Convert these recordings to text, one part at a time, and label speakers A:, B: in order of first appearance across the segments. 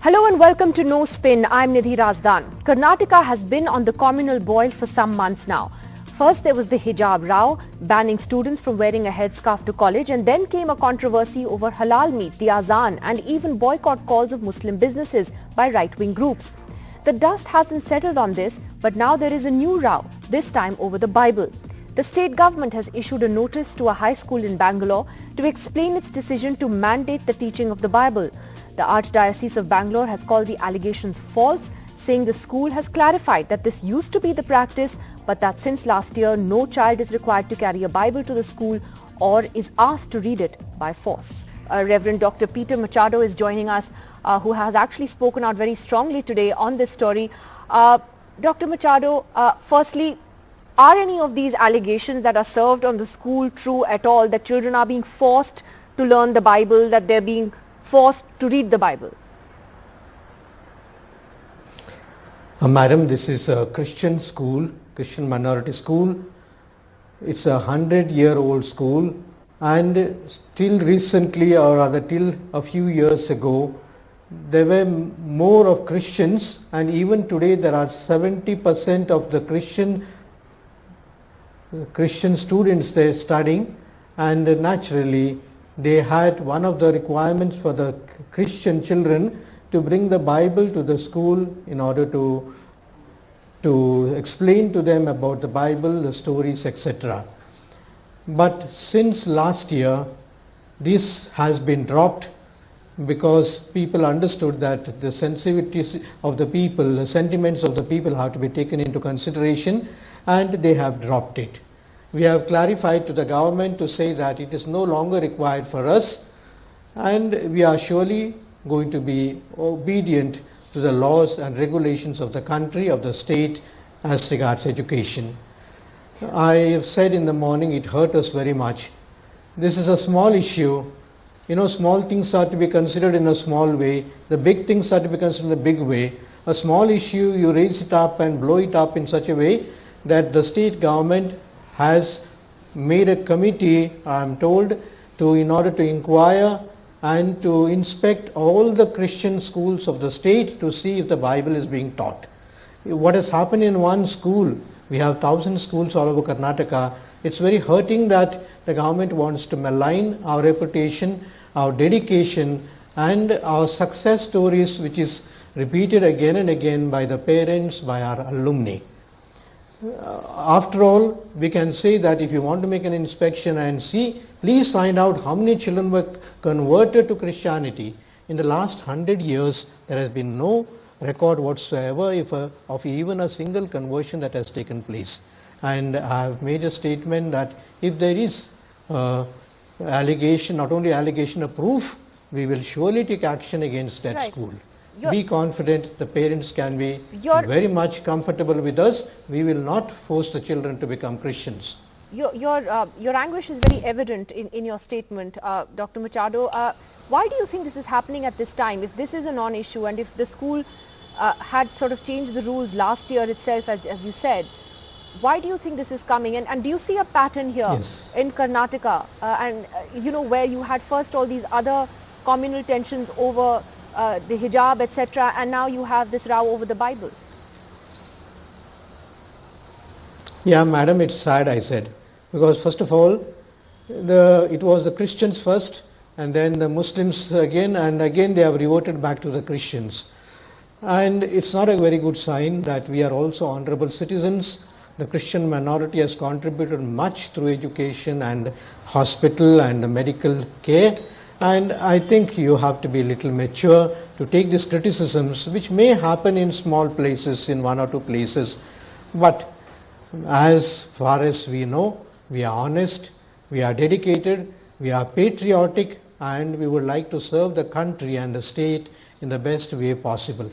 A: Hello and welcome to No Spin. I'm Nidhi Razdan. Karnataka has been on the communal boil for some months now. First there was the Hijab row, banning students from wearing a headscarf to college, and then came a controversy over halal meat, the Azaan, and even boycott calls of Muslim businesses by right-wing groups. The dust hasn't settled on this, but now there is a new row, this time over the Bible. The state government has issued a notice to a high school in Bangalore to explain its decision to mandate the teaching of the Bible. The Archdiocese of Bangalore has called the allegations false, saying the school has clarified that this used to be the practice, but that since last year, no child is required to carry a Bible to the school or is asked to read it by force. Reverend Dr. Peter Machado is joining us, who has actually spoken out very strongly today on this story. Dr. Machado, firstly, are any of these allegations that are served on the school true at all, that children are being forced to learn the Bible, that they're being forced to read the Bible?
B: Madam, this is a Christian school, Christian minority school. It's a 100-year-old school, and till recently, or rather till a few years ago, there were more of Christians, and even today there are 70% of the Christian students there studying, and naturally they had one of the requirements for the Christian children to bring the Bible to the school in order to explain to them about the Bible, the stories, etc. But since last year, this has been dropped because people understood that the sensitivities of the people, the sentiments of the people have to be taken into consideration, and they have dropped it. We have clarified to the government to say that it is no longer required for us, and we are surely going to be obedient to the laws and regulations of the country, of the state, as regards education. I have said in the morning, it hurt us very much. This is a small issue. You know, small things are to be considered in a small way. The big things are to be considered in a big way. A small issue, you raise it up and blow it up in such a way that the state government has made a committee, I am told, in order to inquire and to inspect all the Christian schools of the state to see if the Bible is being taught. What has happened in one school, we have 1,000 schools all over Karnataka. It's very hurting that the government wants to malign our reputation, our dedication, and our success stories, which is repeated again and again by the parents, by our alumni. After all, we can say that if you want to make an inspection and see, please find out how many children were converted to Christianity. In the last 100 years, there has been no record whatsoever of even a single conversion that has taken place. And I have made a statement that if there is allegation, not only allegation, a proof, we will surely take action against that school. Be confident, the parents can be very much comfortable with us. We will not force the children to become Christians.
A: Your anguish is very evident in your statement, Dr. Machado. Why do you think this is happening at this time? If this is a non-issue, and if the school had sort of changed the rules last year itself, as you said, why do you think this is coming? And do you see a pattern here in Karnataka, where you had first all these other communal tensions over the hijab, etc., and now you have this row over the Bible?
B: Yeah, madam, it's sad, I said, because first of all, it was the Christians first, and then the Muslims again, and again they have reverted back to the Christians. And it's not a very good sign that we are also honorable citizens. The Christian minority has contributed much through education and hospital and medical care. And I think you have to be a little mature to take these criticisms, which may happen in small places, in one or two places. But as far as we know, we are honest, we are dedicated, we are patriotic, and we would like to serve the country and the state in the best way possible.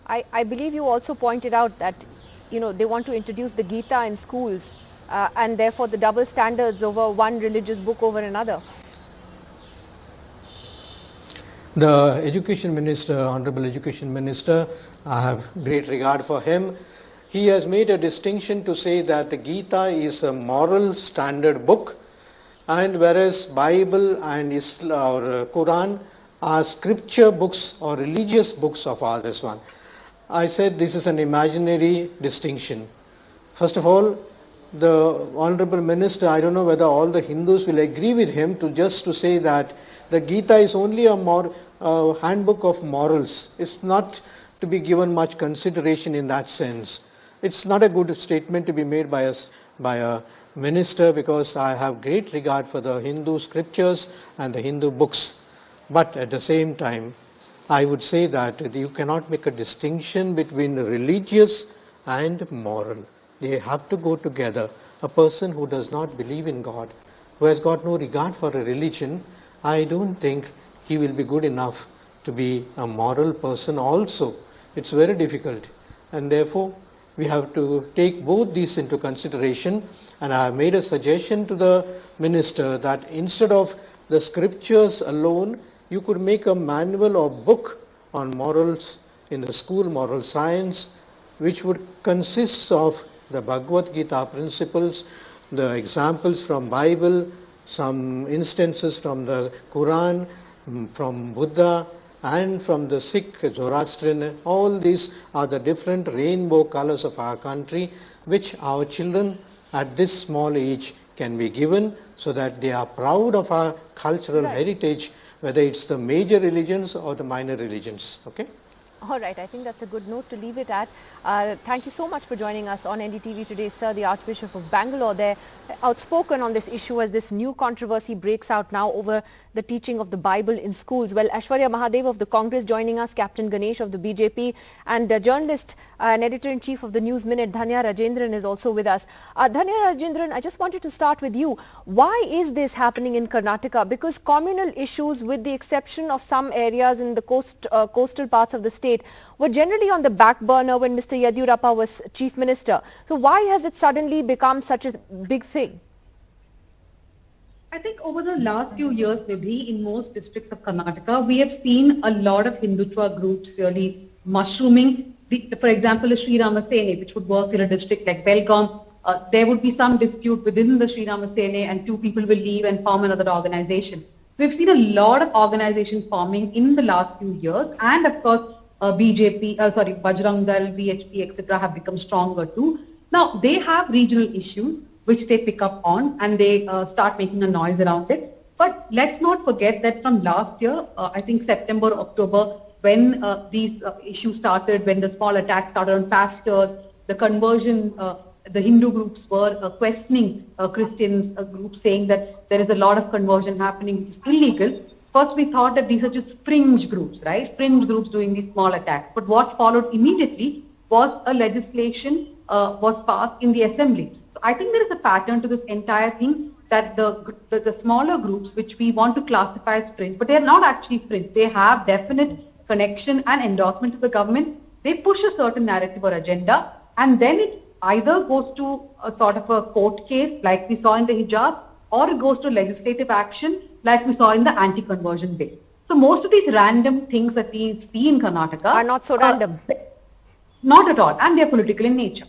A: I believe you also pointed out that, they want to introduce the Gita in schools, and therefore the double standards over one religious book over another.
B: The Education Minister, Honorable Education Minister, I have great regard for him. He has made a distinction to say that the Gita is a moral standard book, and whereas Bible and Islam or Quran are scripture books or religious books of all this one. I said this is an imaginary distinction. First of all, the Honorable Minister, I don't know whether all the Hindus will agree with him just to say that the Gita is only a handbook of morals. It's not to be given much consideration in that sense. It's not a good statement to be made by a minister, because I have great regard for the Hindu scriptures and the Hindu books. But at the same time, I would say that you cannot make a distinction between religious and moral. They have to go together. A person who does not believe in God, who has got no regard for a religion, I don't think he will be good enough to be a moral person also. It's very difficult. And therefore, we have to take both these into consideration. And I have made a suggestion to the minister that instead of the scriptures alone, you could make a manual or book on morals in the school, moral science, which would consist of the Bhagavad Gita principles, the examples from Bible, some instances from the Quran, from Buddha, and from the Sikh, Zoroastrian. All these are the different rainbow colors of our country, which our children at this small age can be given, so that they are proud of our cultural heritage, whether it's the major religions or the minor religions. Okay?
A: All right, I think that's a good note to leave it at. Thank you so much for joining us on NDTV today, sir. The Archbishop of Bangalore, they're outspoken on this issue as this new controversy breaks out now over the teaching of the Bible in schools. Well, Aishwarya Mahadev of the Congress joining us, Captain Ganesh of the BJP, and journalist and editor-in-chief of the News Minute, Dhanya Rajendran, is also with us. Dhanya Rajendran, I just wanted to start with you. Why is this happening in Karnataka? Because communal issues, with the exception of some areas in the coastal parts of the state, were generally on the back burner when Mr. Yediyurappa was Chief Minister. So why has it suddenly become such a big thing?
C: I think over the last few years, Nidhi, in most districts of Karnataka, we have seen a lot of Hindutva groups really mushrooming. For example, the Sri Rama Sene, which would work in a district like Belgaum, there would be some dispute within the Sri Rama Sene and two people will leave and form another organization. So we've seen a lot of organization forming in the last few years, and of course, Bajrang Dal, BHP, etc. have become stronger too. Now, they have regional issues which they pick up on and they start making a noise around it. But let's not forget that from last year, I think September, October, when these issues started, when the small attacks started on pastors, the conversion, the Hindu groups were questioning Christians groups, saying that there is a lot of conversion happening, which is illegal. First, we thought that these are just fringe groups, right? Fringe groups doing these small attacks. But what followed immediately was a legislation was passed in the assembly. So I think there is a pattern to this entire thing, that the smaller groups, which we want to classify as fringe, but they are not actually fringe. They have definite connection and endorsement to the government. They push a certain narrative or agenda, and then it either goes to a sort of a court case like we saw in the Hijab, or it goes to legislative action like we saw in the anti-conversion bill. So most of these random things that we see in Karnataka
A: are not so random.
C: Not at all, and they are political in nature.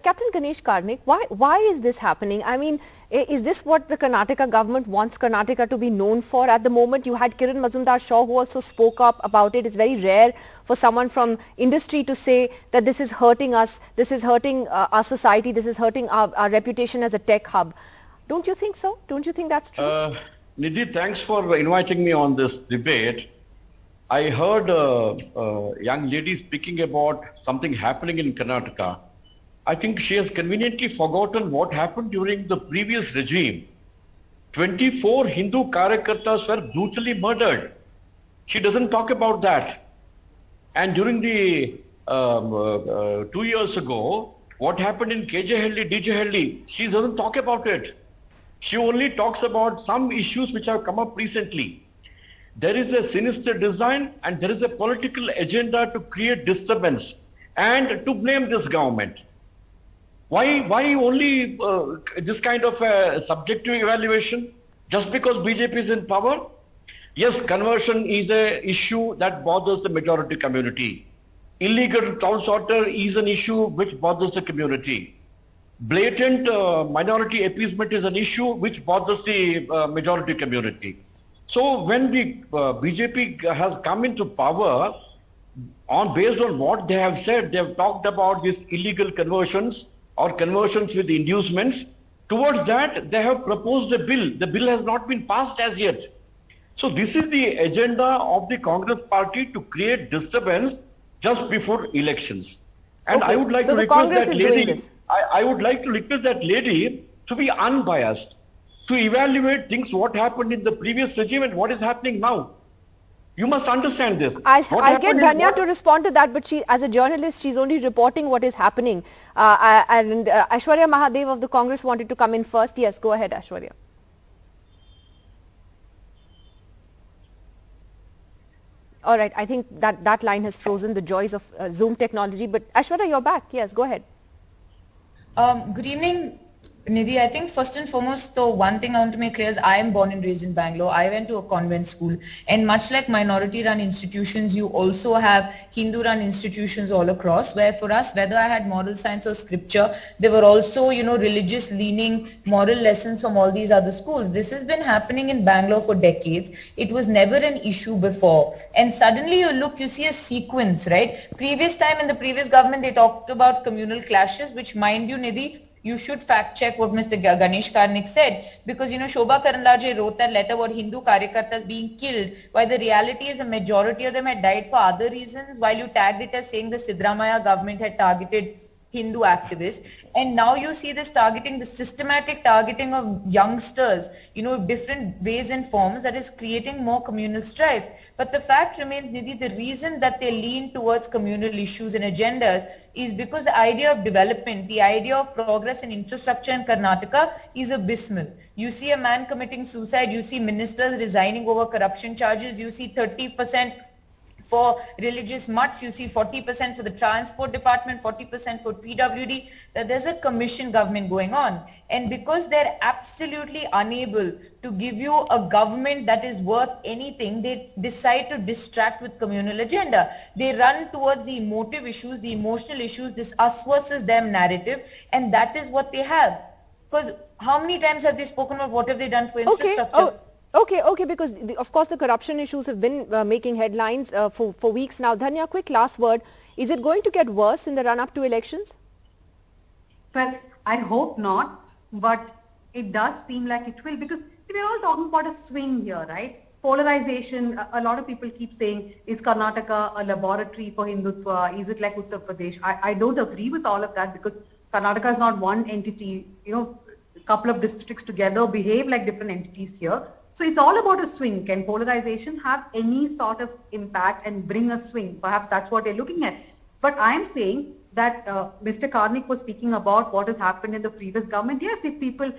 A: Captain Ganesh Karnik, why is this happening? I mean, is this what the Karnataka government wants Karnataka to be known for at the moment? You had Kiran Mazumdar-Shaw who also spoke up about it. It's very rare for someone from industry to say that this is hurting us, this is hurting our society, this is hurting our reputation as a tech hub. Don't you think so? Don't you think that's true?
D: Nidhi, thanks for inviting me on this debate. I heard a young lady speaking about something happening in Karnataka. I think she has conveniently forgotten what happened during the previous regime. 24 Hindu Karyakartas were brutally murdered. She doesn't talk about that. And during the 2 years ago, what happened in KJ Halli, she doesn't talk about it. She only talks about some issues which have come up recently. There is a sinister design and there is a political agenda to create disturbance and to blame this government. Why only this kind of a subjective evaluation? Just because BJP is in power? Yes, conversion is an issue that bothers the majority community. Illegal town slaughter is an issue which bothers the community. Blatant minority appeasement is an issue which bothers the majority community. So when the BJP has come into power, based on what they have said, they have talked about these illegal conversions or conversions with inducements. Towards that, they have proposed a bill. The bill has not been passed as yet. So this is the agenda of the Congress party, to create disturbance just before elections. And
A: Okay.
D: I would like
A: So
D: to
A: the
D: request
A: Congress
D: that
A: is doing
D: lady,
A: this.
D: I would like to request that lady to be unbiased, to evaluate things, what happened in the previous regime and what is happening now. You must understand this.
A: I'll
D: What
A: get
D: happened is
A: Dhanya
D: what-
A: to respond to that, but she, as a journalist, she's only reporting what is happening. And Aishwarya Mahadev of the Congress wanted to come in first. Yes, go ahead, Aishwarya. All right, I think that line has frozen, the joys of Zoom technology. But Aishwarya, you're back. Yes, go ahead.
E: Good evening, Nidhi. I think first and foremost, the one thing I want to make clear is I am born and raised in Bangalore. I went to a convent school, and much like minority-run institutions, you also have Hindu-run institutions all across, where for us, whether I had moral science or scripture, there were also, religious-leaning moral lessons from all these other schools. This has been happening in Bangalore for decades. It was never an issue before. And suddenly you see a sequence, right? Previous time in the previous government, they talked about communal clashes, which, mind you, Nidhi, you should fact check what Mr. Ganesh Karnik said, because Shobha Karandarje wrote that letter about Hindu karyakartas being killed, while the reality is a majority of them had died for other reasons, while you tagged it as saying the Siddaramaiah government had targeted Hindu activists. And now you see this targeting, the systematic targeting of youngsters, different ways and forms, that is creating more communal strife. But the fact remains, Nidhi, the reason that they lean towards communal issues and agendas is because the idea of development, the idea of progress and infrastructure in Karnataka is abysmal. You see a man committing suicide, you see ministers resigning over corruption charges, you see 30% for religious mutts, you see 40% for the transport department, 40% for PWD, that there's a commission government going on. And because they're absolutely unable to give you a government that is worth anything, they decide to distract with communal agenda. They run towards the emotive issues, the emotional issues, this us versus them narrative, and that is what they have. Because how many times have they spoken about what have they done for infrastructure?
A: Okay, because of course the corruption issues have been making headlines for weeks now. Dhanya, quick last word. Is it going to get worse in the run-up to elections?
C: Well, I hope not, but it does seem like it will, because we're all talking about a swing here, right? Polarization, a lot of people keep saying, is Karnataka a laboratory for Hindutva? Is it like Uttar Pradesh? I don't agree with all of that, because Karnataka is not one entity. A couple of districts together behave like different entities here. So it's all about a swing. Can polarization have any sort of impact and bring a swing? Perhaps that's what they're looking at. But I'm saying that Mr. Karnik was speaking about what has happened in the previous government. Yes, if people,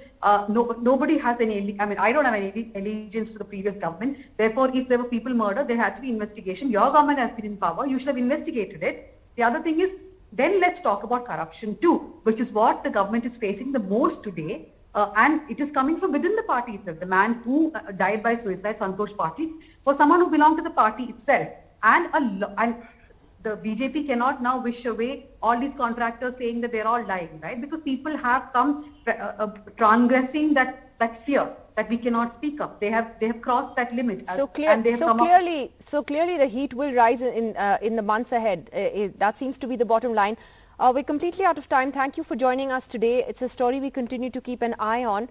C: nobody has any, I don't have any allegiance to the previous government. Therefore, if there were people murdered, there had to be investigation. Your government has been in power. You should have investigated it. The other thing is, then let's talk about corruption too, which is what the government is facing the most today. And it is coming from within the party itself. The man who died by suicide, Santosh Patil, was someone who belonged to the party itself. And the BJP cannot now wish away all these contractors saying that they're all lying, right? Because people have come transgressing that fear that we cannot speak up. They have crossed that limit.
A: So clearly the heat will rise in the months ahead. That seems to be the bottom line. We're completely out of time. Thank you for joining us today. It's a story we continue to keep an eye on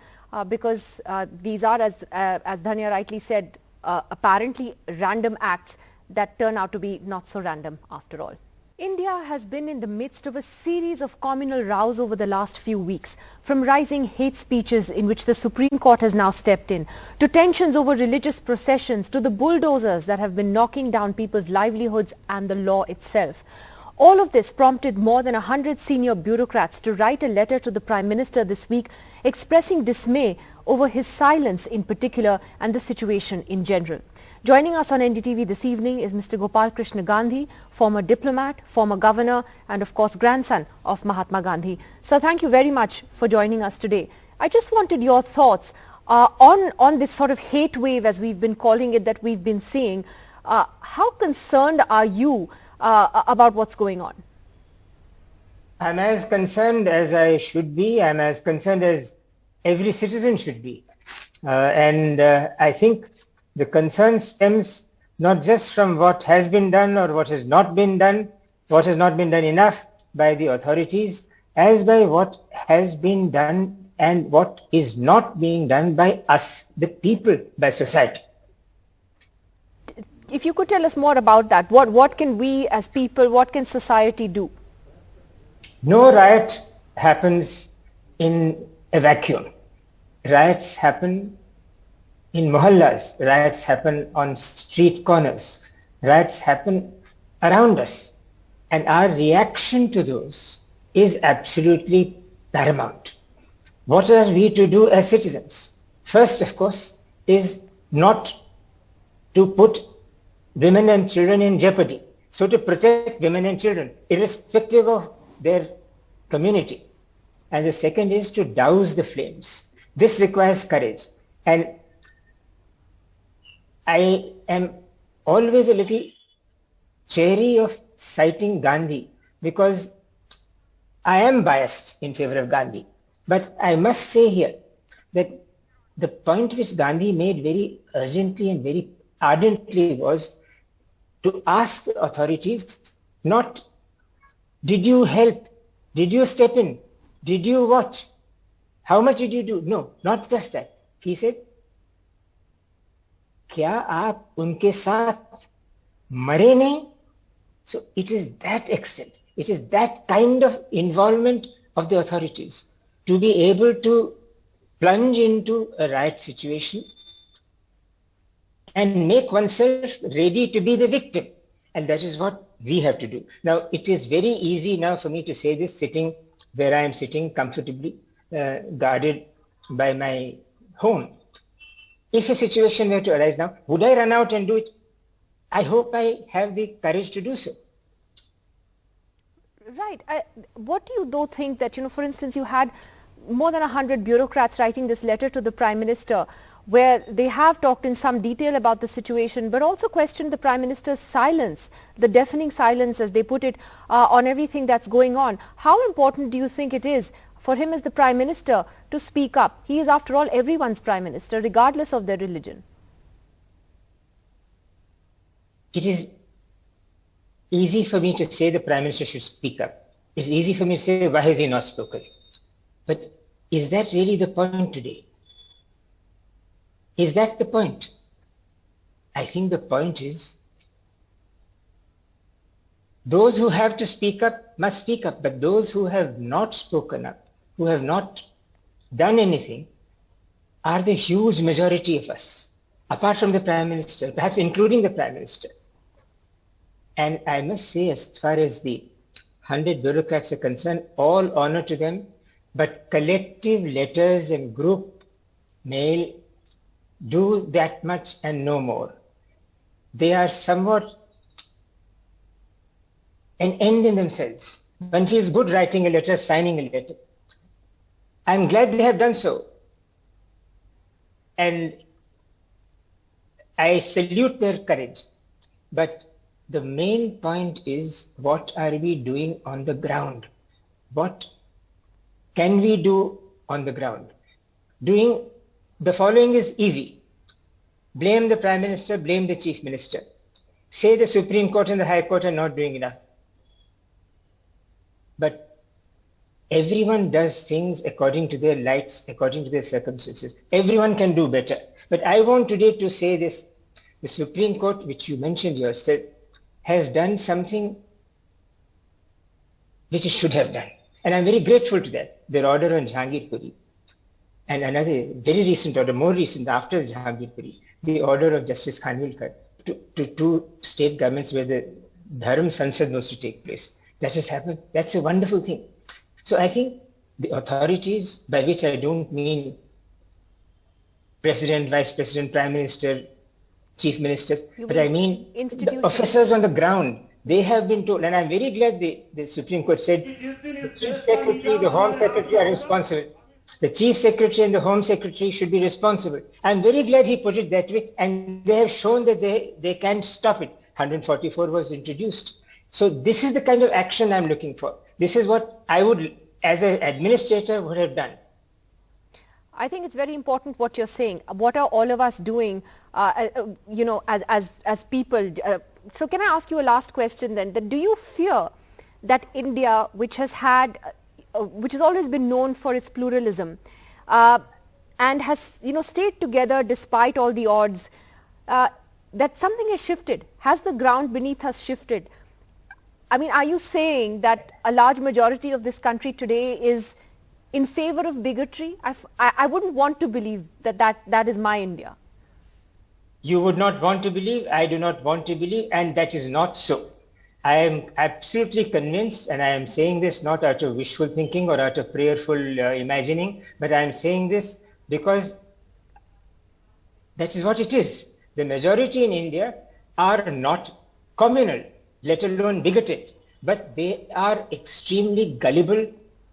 A: because these are, as Dhanya rightly said, apparently random acts that turn out to be not so random after all. India has been in the midst of a series of communal rows over the last few weeks, from rising hate speeches in which the Supreme Court has now stepped in, to tensions over religious processions, to the bulldozers that have been knocking down people's livelihoods and the law itself. All of this prompted more than 100 senior bureaucrats to write a letter to the Prime Minister this week expressing dismay over his silence in particular and the situation in general. Joining us on NDTV this evening is Mr. Gopal Gandhi, former diplomat, former governor and of course grandson of Mahatma Gandhi. Sir, thank you very much for joining us today. I just wanted your thoughts on this sort of hate wave, as we've been calling it, that we've been seeing. How concerned are you about what's going on?
F: I'm as concerned as I should be. I'm as concerned as every citizen should be. And I think The concern stems not just from what has been done or what has not been done, what has not been done enough by the authorities, as by what has been done and what is not being done by us, the people, by society.
A: If you could tell us more about that, what can we as people, what can society do?
F: No riot happens in a vacuum. Riots happen in mohallas, riots happen on street corners, riots happen around us. And our reaction to those is absolutely paramount. What are we to do as citizens? First, of course, is not to put women and children in jeopardy. So to protect women and children, irrespective of their community. And the second is to douse the flames. This requires courage. And I am always a little chary of citing Gandhi because I am biased in favor of Gandhi. But I must say here that the point which Gandhi made very urgently and very ardently was to ask the authorities not, did you help? Did you step in? Did you watch? How much did you do? No, not just that. He said, क्या आप उनके साथ मरे नहीं? So it is that extent, it is that kind of involvement of the authorities to be able to plunge into a riot situation and make oneself ready to be the victim. And that is what we have to do. Now, it is very easy now for me to say this sitting where I am sitting comfortably, guarded by my home. If a situation were to arise now, would I run out and do it? I hope I have the courage to do so.
A: Right. What do you though think that, for instance, you had more than 100 bureaucrats writing this letter to the Prime Minister where they have talked in some detail about the situation but also questioned the Prime Minister's silence, the deafening silence as they put it, on everything that's going on. How important do you think it is for him as the Prime Minister to speak up? He is after all everyone's Prime Minister regardless of their religion.
F: It is easy for me to say the Prime Minister should speak up. It's easy for me to say, why has he not spoken? But is that really the point today? Is that the point? I think the point is those who have to speak up must speak up, but those who have not spoken up, who have not done anything, are the huge majority of us, apart from the Prime Minister, perhaps including the Prime Minister. And I must say, as far as the 100 bureaucrats are concerned, all honor to them, but collective letters and group mail do that much and no more. They are somewhat an end in themselves. One feels good writing a letter, signing a letter. I'm glad they have done so. And I salute their courage. But the main point is, what are we doing on the ground? What can we do on the ground? Doing the following is easy. Blame the Prime Minister, blame the Chief Minister. Say the Supreme Court and the High Court are not doing enough. But everyone does things according to their lights, according to their circumstances. Everyone can do better. But I want today to say this. The Supreme Court, which you mentioned yourself, has done something which it should have done. And I'm very grateful to that. Their order on Jahangirpuri. And another very recent order, more recent after Jahangirpuri, the order of Justice Khanwilkar to two state governments where the Dharm Sansad was to take place. That has happened. That's a wonderful thing. So I think the authorities, by which I don't mean President, Vice President, Prime Minister, Chief Ministers, but I mean the officers on the ground. They have been told, and I'm very glad the Supreme Court said the Chief Secretary, the Home Secretary are responsible. The Chief Secretary and the Home Secretary should be responsible. I'm very glad he put it that way, and they have shown that they can stop it. 144 was introduced. So this is the kind of action I'm looking for. This is what I would, as an administrator, would have done.
A: I think it's very important what you're saying. What are all of us doing, as people? So can I ask you a last question then? That do you fear that India, which has always been known for its pluralism, and has stayed together despite all the odds, that something has shifted? Has the ground beneath us shifted? I mean, are you saying that a large majority of this country today is in favor of bigotry? I wouldn't want to believe that is my India.
F: You would not want to believe, I do not want to believe, and that is not so. I am absolutely convinced, and I am saying this not out of wishful thinking or out of prayerful imagining, but I am saying this because that is what it is. The majority in India are not communal, let alone bigoted, but they are extremely gullible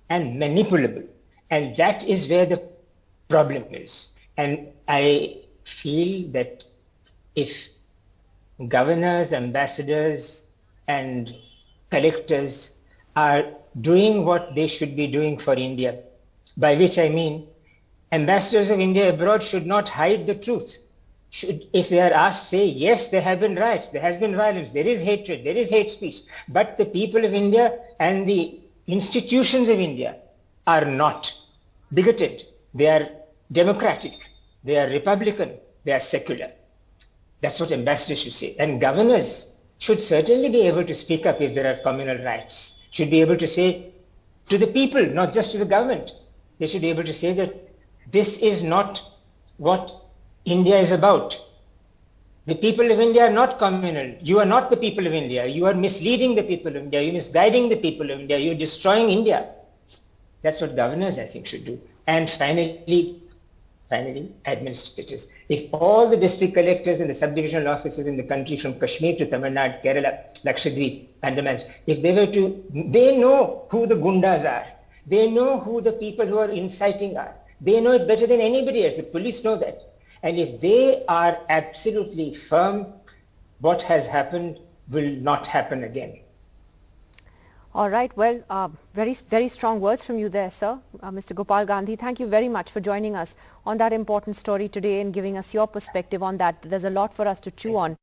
F: and manipulable. And that is where the problem is. And I feel that if governors, ambassadors, and collectors are doing what they should be doing for India, by which I mean ambassadors of India abroad should not hide the truth. If they are asked, say, yes, there have been riots, there has been violence, there is hatred, there is hate speech, but the people of India and the institutions of India are not bigoted. They are democratic, they are republican, they are secular. That's what ambassadors should say. And governors should certainly be able to speak up if there are communal riots, should be able to say to the people, not just to the government. They should be able to say that this is not what India is about. The people of India are not communal. You are not the people of India. You are misleading the people of India. You are misguiding the people of India. You are destroying India. That's what governors, I think, should do. And finally, administrators. If all the district collectors and the subdivisional officers in the country from Kashmir to Tamil Nadu, Kerala, Lakshadweep, Andaman, if they were to, they know who the gundas are. They know who the people who are inciting are. They know it better than anybody else. The police know that. And if they are absolutely firm, what has happened will not happen again.
A: All right. Well, very, very strong words from you there, sir. Mr. Gopal Gandhi, thank you very much for joining us on that important story today and giving us your perspective on that. There's a lot for us to chew on.